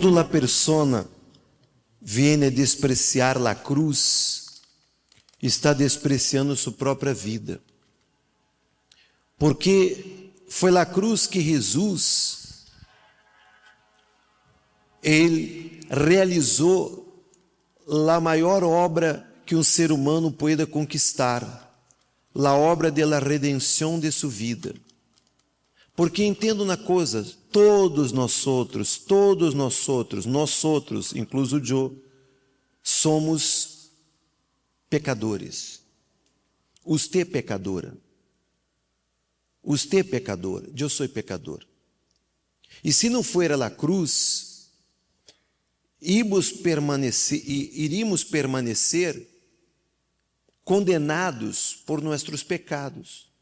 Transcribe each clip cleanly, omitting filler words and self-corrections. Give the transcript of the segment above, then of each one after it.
Quando la persona viene a despreciar la cruz, está despreciando sua própria vida. Porque foi la cruz que Jesus, ele realizou a maior obra que um ser humano pueda conquistar, a obra de la redenção de sua vida. Porque entendo uma coisa, todos nós outros, incluso eu, somos pecadores. Usted é pecadora. Usted é pecador, eu sou pecador. E se não fuera a cruz, iríamos permanecer condenados por nossos pecados.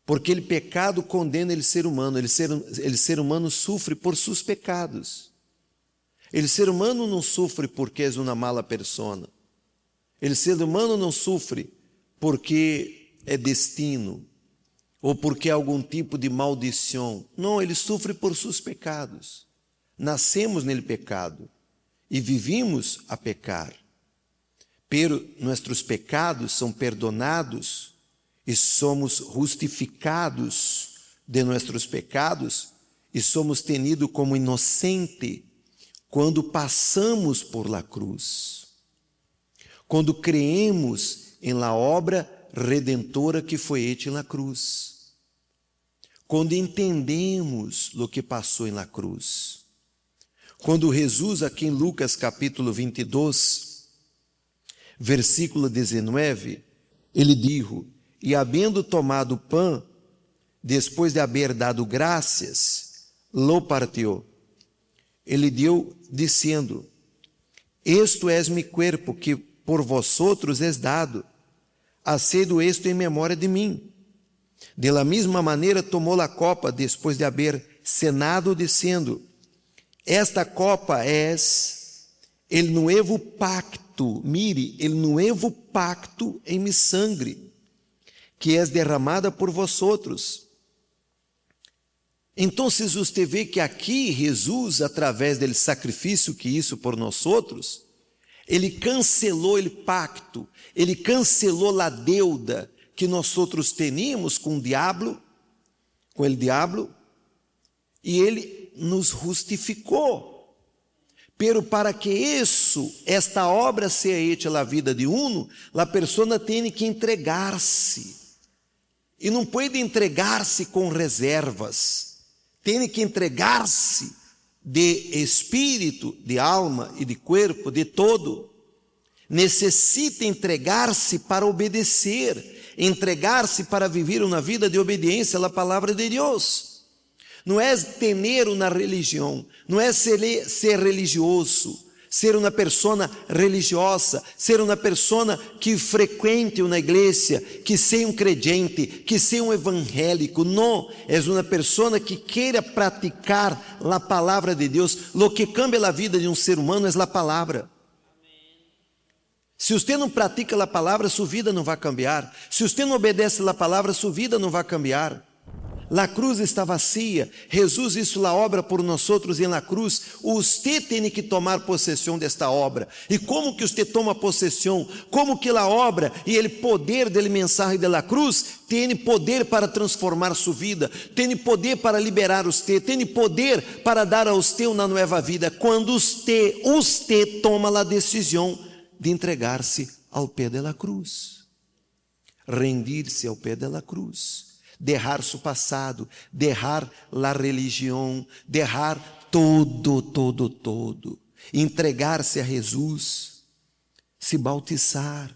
Porque o pecado condena o ser humano, o ser humano sofre por seus pecados. O ser humano não sofre porque é uma mala persona. O ser humano não sofre porque é destino ou porque há algum tipo de maldição. Não, ele sofre por seus pecados. Nascemos nele pecado e vivimos a pecar. Pero nossos pecados são perdonados e somos justificados de nossos pecados e somos tenidos como inocente quando passamos por la cruz. Quando creemos em la obra redentora que foi hecha na cruz. Quando entendemos o que passou em la cruz. Quando Jesus, aqui em Lucas capítulo 22, versículo 19, ele dijo: e havendo tomado o pão, depois de haver dado graças, lo partió. Ele deu, dizendo: esto es mi cuerpo, que por vosotros es dado. Hacedo esto em memória de mim. De la mesma maneira tomou a copa, depois de haver cenado, dizendo: esta copa es el nuevo pacto, mire, el nuevo pacto em mi sangre, que é derramada por vosotros. Então, você vê que aqui Jesus, através do sacrifício que hizo por nós outros, ele cancelou o pacto, ele cancelou a deuda que nós outros teníamos com o diabo, e ele nos justificou. Pero para que esta obra seja hecha na vida de uno, a pessoa tem que entregar-se. E não pode entregar-se com reservas. Tem que entregar-se de espírito, de alma e de corpo, de todo. Necessita entregar-se para obedecer, entregar-se para viver uma vida de obediência à palavra de Deus. Não é ter uma religião, não é ser religioso, ser uma pessoa religiosa, ser uma pessoa que frequente uma igreja, que seja um crente, que seja um evangélico. Não, é uma pessoa que queira praticar a palavra de Deus. Lo que cambia a vida de um ser humano é a palavra. Se você não pratica a palavra, sua vida não vai cambiar. Se você não obedece a palavra, sua vida não vai cambiar. La cruz está vazia. Jesus hizo a obra por nós outros em la cruz. Você tem que tomar possessão desta obra. E como que você toma possessão? Como que a obra e o poder da mensagem de la cruz tem poder para transformar sua vida, tem poder para liberar você, tem poder para dar a você uma nova vida. Quando você toma a decisão de entregar-se ao pé da cruz, rendir-se ao pé da cruz. Derrar seu passado, derrar a religião, derrar todo, entregar-se a Jesus, se bautizar.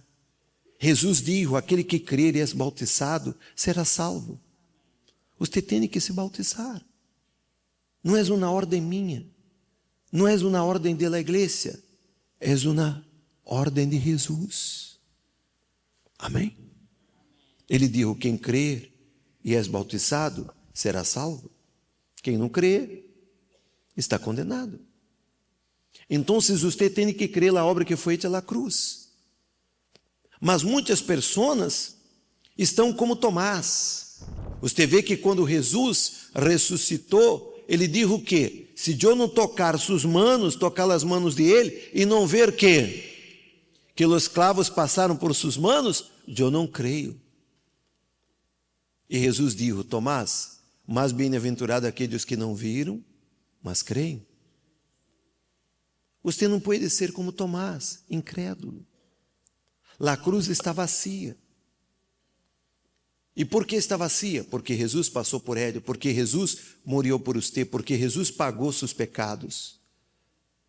Jesus dijo: aquele que crer e é bautizado será salvo. Você tem que se bautizar. Não é uma ordem minha, não é uma ordem da igreja, é uma ordem de Jesus. Amém? Ele dijo: quem crer e és bautizado, será salvo. Quem não crê, está condenado. Então, você tem que crer na obra que foi feita na cruz. Mas muitas pessoas estão como Tomás. Você vê que quando Jesus ressuscitou, Ele dijo o quê? Se eu não tocar suas manos, tocar as manos de ele, e não ver que os clavos passaram por suas manos, eu não creio. E Jesus dijo: Tomás, mais bem-aventurado aqueles que não viram, mas creem. Você não pode ser como Tomás, incrédulo. A cruz está vazia. E por que está vazia? Porque Jesus passou por ele, porque Jesus morreu por você, porque Jesus pagou seus pecados,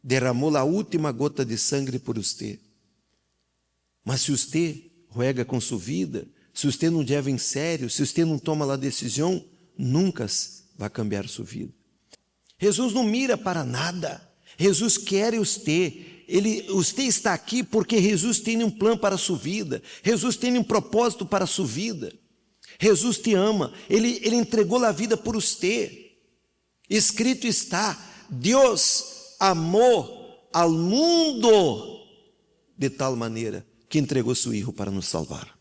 derramou a última gota de sangue por você. Mas se você ruega com sua vida, se você não leva em sério, se você não toma a decisão, nunca vai cambiar sua vida. Jesus não mira para nada. Jesus quer você. Você está aqui porque Jesus tem um plano para a sua vida. Jesus tem um propósito para a sua vida. Jesus te ama. Ele entregou a vida por você. Escrito está: Deus amou ao mundo de tal maneira que entregou seu Filho para nos salvar.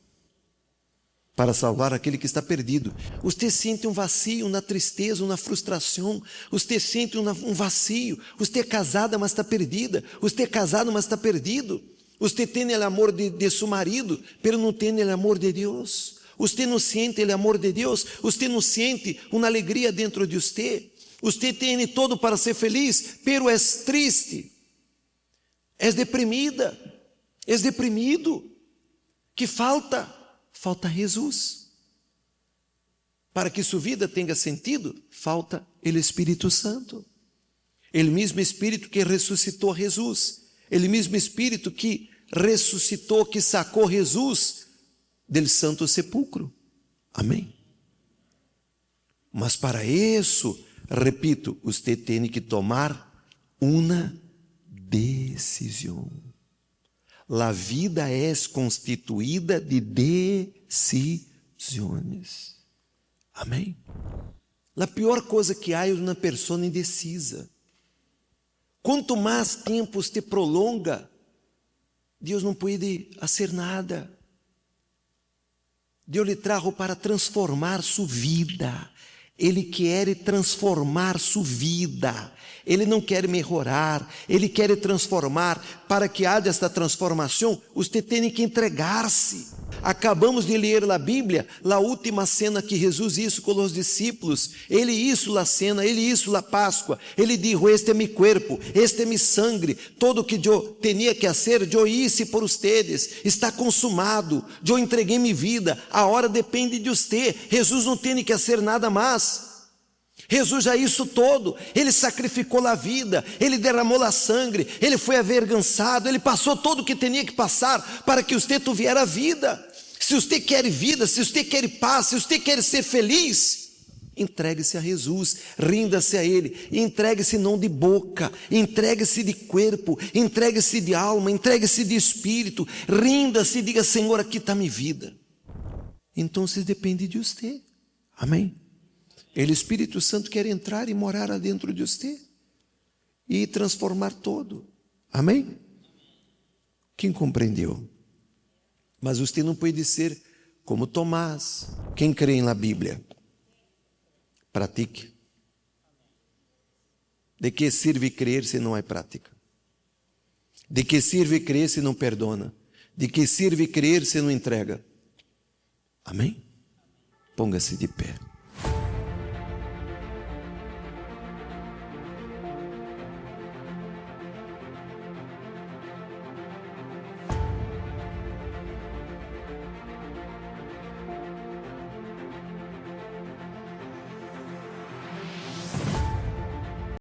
Para salvar aquele que está perdido. Você sente um vazio, uma tristeza, uma frustração. Você sente um vazio. Você é casada, mas está perdida. Você é casado, mas está perdido. Você tem o amor de seu marido, mas não tem o amor de Deus. Você não sente o amor de Deus. Você não sente uma alegria dentro de você. Você tem todo para ser feliz, pero é triste. É deprimida. É deprimido. Que falta? Falta Jesus. Para que sua vida tenha sentido, falta o Espírito Santo. O mesmo Espírito que ressuscitou Jesus. O mesmo Espírito que ressuscitou, que sacou Jesus del santo sepulcro. Amém? Mas para isso, repito, você tem que tomar uma decisão. A vida é constituída de decisões. Amém? A pior coisa que há é uma pessoa indecisa. Quanto mais tempo você prolonga, Deus não pode fazer nada. Deus lhe trajo para transformar sua vida. Ele quer transformar sua vida. Ele não quer melhorar, Ele quer transformar. Para que haja esta transformação, você tem que entregar-se. Acabamos de ler na Bíblia, a última cena que Jesus hizo com os discípulos. Ele hizo a cena, Ele hizo a Páscoa. Ele dijo: este é meu corpo, este é meu sangue. Todo o que eu tinha que fazer, eu hice por ustedes. Está consumado, eu entreguei minha vida. A hora depende de você. Jesus não tem que fazer nada mais. Jesus já isso todo. Ele sacrificou a vida, Ele derramou a sangue, Ele foi avergonçado, Ele passou tudo o que tinha que passar para que você tivesse vida. Se você quer vida, se você quer paz, se você quer ser feliz, entregue-se a Jesus, rinda-se a Ele, entregue-se não de boca, entregue-se de corpo, entregue-se de alma, entregue-se de espírito, rinda-se e diga: Senhor, aqui está minha vida. Então depende de você. Amém? O Espírito Santo quer entrar e morar dentro de você e transformar todo. Amém? Quem compreendeu? Mas você não pode ser como Tomás. Quem crê na Bíblia, pratique. De que serve crer se não há prática? De que serve crer se não perdona? De que serve crer se não entrega? Amém? Ponga-se de pé.